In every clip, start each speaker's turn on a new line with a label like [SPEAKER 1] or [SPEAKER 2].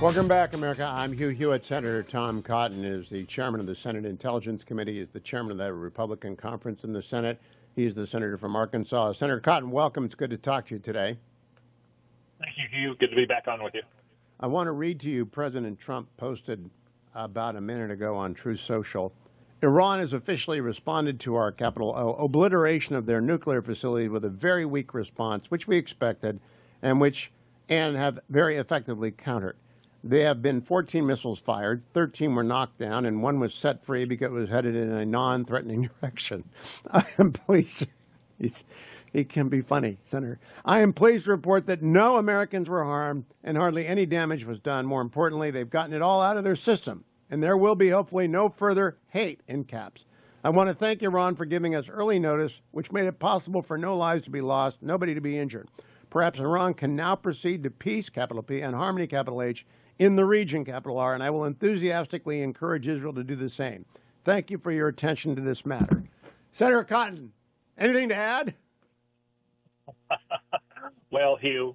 [SPEAKER 1] Welcome back, America. I'm Hugh Hewitt. Senator Tom Cotton is the chairman of the Senate Intelligence Committee. He's the chairman of the Republican Conference in the Senate. He's the senator from Arkansas. Senator Cotton, welcome. It's good to talk to you today.
[SPEAKER 2] Thank you, Hugh. Good to be back on with you.
[SPEAKER 1] I want to read to you President Trump posted about a minute ago on Truth Social. Iran has officially responded to our capital O obliteration of their nuclear facility with a very weak response, which we expected, and have very effectively countered. There have been 14 missiles fired, 13 were knocked down, and one was set free because it was headed in a non-threatening direction. I am pleased. He can be funny, Senator. I am pleased to report that no Americans were harmed and hardly any damage was done. More importantly, they've gotten it all out of their system, and there will be hopefully no further hate in caps. I want to thank Iran for giving us early notice, which made it possible for no lives to be lost, nobody to be injured. Perhaps Iran can now proceed to peace, capital P, and harmony, capital H, in the region, capital R, and I will enthusiastically encourage Israel to do the same. Thank you for your attention to this matter. Senator Cotton, anything to add?
[SPEAKER 2] Well, Hugh,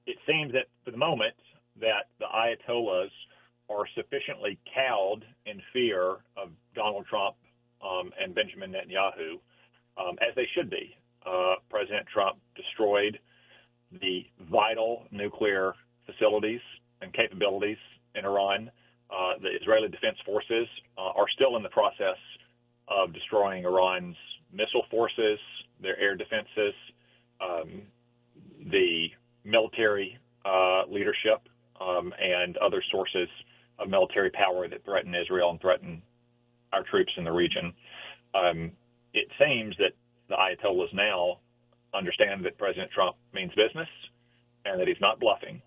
[SPEAKER 2] it seems that for the moment that the Ayatollahs are sufficiently cowed in fear of Donald Trump and Benjamin Netanyahu, as they should be. President Trump destroyed the vital nuclear facilities and capabilities in Iran. The Israeli Defense Forces are still in the process of destroying Iran's missile forces, their air defenses, the military leadership, and other sources of military power that threaten Israel and threaten our troops in the region. It seems that the Ayatollahs now understand that President Trump means business and that he's not bluffing.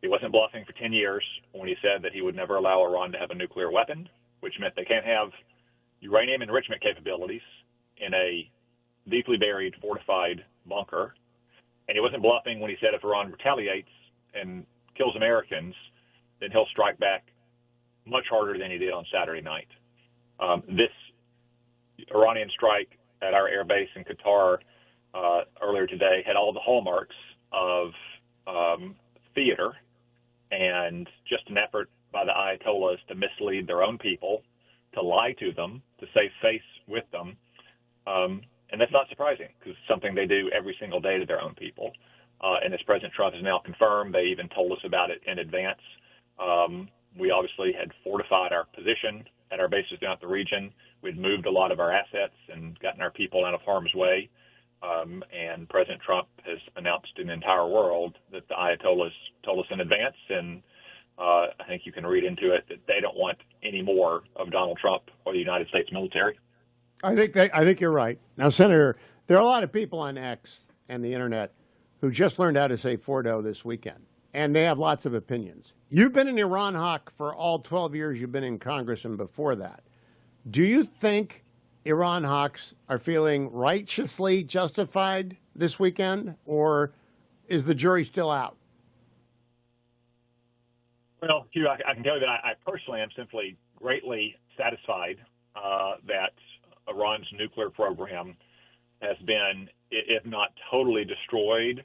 [SPEAKER 2] He wasn't bluffing for 10 years when he said that he would never allow Iran to have a nuclear weapon, which meant they can't have uranium enrichment capabilities in a deeply buried, fortified bunker. And he wasn't bluffing when he said if Iran retaliates and kills Americans, then he'll strike back much harder than he did on Saturday night. This Iranian strike at our air base in Qatar earlier today had all the hallmarks of theater and just an effort by the Ayatollahs to mislead their own people, to lie to them, to save face with them. And that's not surprising because it's something they do every single day to their own people. And as President Trump has now confirmed, they even told us about it in advance. We obviously had fortified our position at our bases throughout the region. We'd moved a lot of our assets and gotten our people out of harm's way. And President Trump has announced to the entire world that the Ayatollahs told us in advance, and I think you can read into it that they don't want any more of Donald Trump or the United States military.
[SPEAKER 1] I think you're right. Now, Senator, there are a lot of people on X and the internet who just learned how to say Fordo this weekend, and they have lots of opinions. You've been an Iran hawk for all 12 years you've been in Congress and before that. Do you think Iran hawks are feeling righteously justified this weekend, or is the jury still out?
[SPEAKER 2] Well, Hugh, I can tell you that I personally am simply greatly satisfied that Iran's nuclear program has been, if not totally destroyed,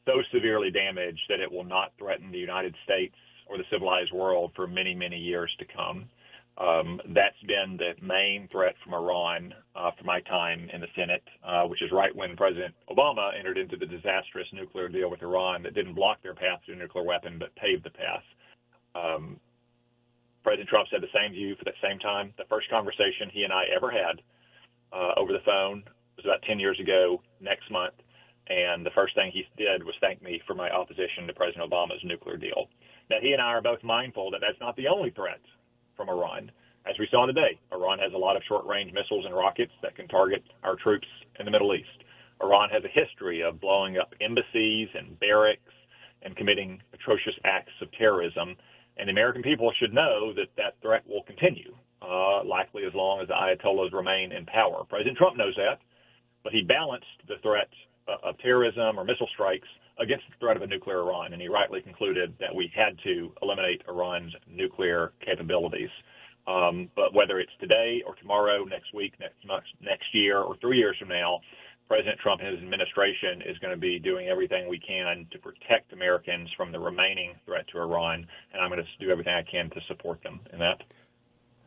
[SPEAKER 2] so severely damaged that it will not threaten the United States or the civilized world for many, many years to come. That's been the main threat from Iran for my time in the Senate, which is right when President Obama entered into the disastrous nuclear deal with Iran that didn't block their path to a nuclear weapon but paved the path. President Trump said the same view for that same time. The first conversation he and I ever had over the phone was about 10 years ago next month, and the first thing he did was thank me for my opposition to President Obama's nuclear deal. Now, he and I are both mindful that that's not the only threat from Iran. As we saw today, Iran has a lot of short-range missiles and rockets that can target our troops in the Middle East. Iran has a history of blowing up embassies and barracks and committing atrocious acts of terrorism. And the American people should know that that threat will continue, likely as long as the Ayatollahs remain in power. President Trump knows that, but he balanced the threat of terrorism or missile strikes against the threat of a nuclear Iran, and he rightly concluded that we had to eliminate Iran's nuclear capabilities. But whether it's today or tomorrow, next week, next month, next year, or 3 years from now, President Trump and his administration is going to be doing everything we can to protect Americans from the remaining threat to Iran, and I'm going to do everything I can to support them in that.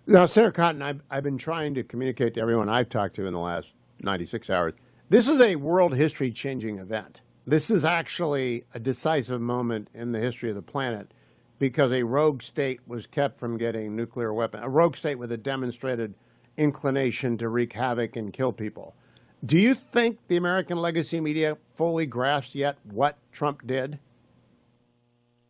[SPEAKER 1] Now, Senator Cotton, I've been trying to communicate to everyone I've talked to in the last 96 hours. This is a world history-changing event. This is actually a decisive moment in the history of the planet because a rogue state was kept from getting nuclear weapons, a rogue state with a demonstrated inclination to wreak havoc and kill people. Do you think the American legacy media fully grasps yet what Trump did?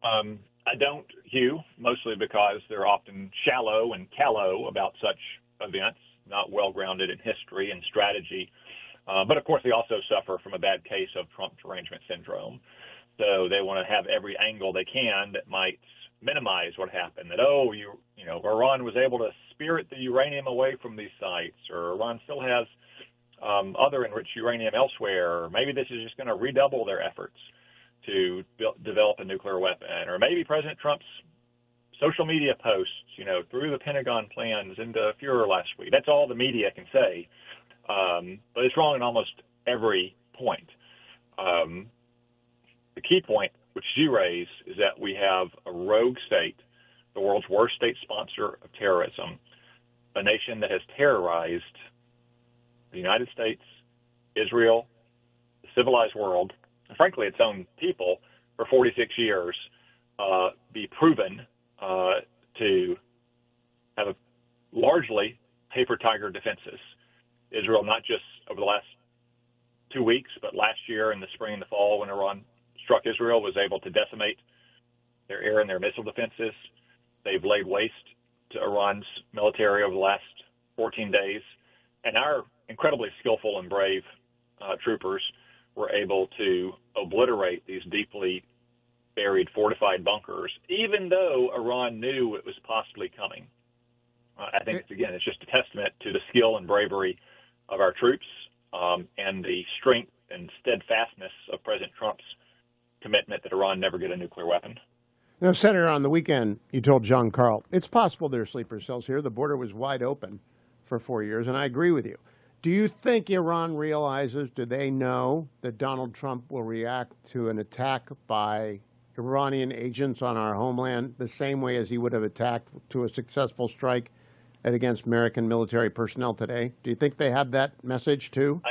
[SPEAKER 2] I don't, Hugh, mostly because they're often shallow and callow about such events, not well-grounded in history and strategy. But, of course, they also suffer from a bad case of Trump derangement syndrome. So they want to have every angle they can that might minimize what happened, that, Iran was able to spirit the uranium away from these sites, or Iran still has other enriched uranium elsewhere, or maybe this is just going to redouble their efforts to develop a nuclear weapon, or maybe President Trump's social media posts, threw the Pentagon plans into furor last week. That's all the media can say. But it's wrong in almost every point. The key point, which you raise, is that we have a rogue state, the world's worst state sponsor of terrorism, a nation that has terrorized the United States, Israel, the civilized world, and frankly its own people for 46 years, be proven to have a largely paper tiger defenses. Israel, not just over the last 2 weeks, but last year in the spring and the fall when Iran struck Israel, was able to decimate their air and their missile defenses. They've laid waste to Iran's military over the last 14 days. And our incredibly skillful and brave troopers were able to obliterate these deeply buried fortified bunkers, even though Iran knew it was possibly coming. I think, it's just a testament to the skill and bravery of our troops and the strength and steadfastness of President Trump's commitment that Iran never get a nuclear weapon.
[SPEAKER 1] Now, Senator, on the weekend, you told John Carl, it's possible there are sleeper cells here. The border was wide open for 4 years, and I agree with you. Do you think Iran realizes, do they know that Donald Trump will react to an attack by Iranian agents on our homeland the same way as he would have attacked to a successful strike against American military personnel today? Do you think they have that message too?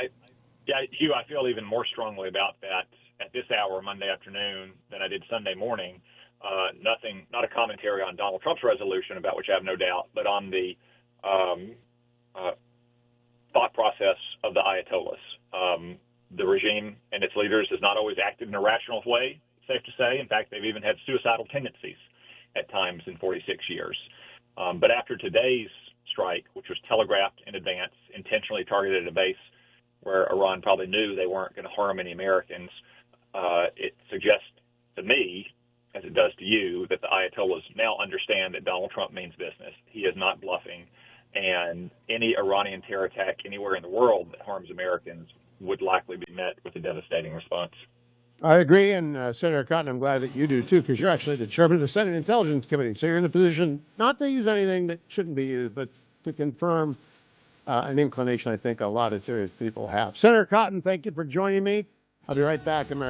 [SPEAKER 2] Hugh, I feel even more strongly about that at this hour Monday afternoon than I did Sunday morning. Not a commentary on Donald Trump's resolution, about which I have no doubt, but on the thought process of the Ayatollahs. The regime and its leaders has not always acted in a rational way, safe to say. In fact, they've even had suicidal tendencies at times in 46 years. But after today's strike, which was telegraphed in advance, intentionally targeted at a base where Iran probably knew they weren't going to harm any Americans, it suggests to me, as it does to you, that the Ayatollahs now understand that Donald Trump means business. He is not bluffing, and any Iranian terror attack anywhere in the world that harms Americans would likely be met with a devastating response.
[SPEAKER 1] I agree, and Senator Cotton, I'm glad that you do too, because you're actually the chairman of the Senate Intelligence Committee, so you're in a position not to use anything that shouldn't be used, but to confirm an inclination I think a lot of serious people have. Senator Cotton, thank you for joining me. I'll be right back, America.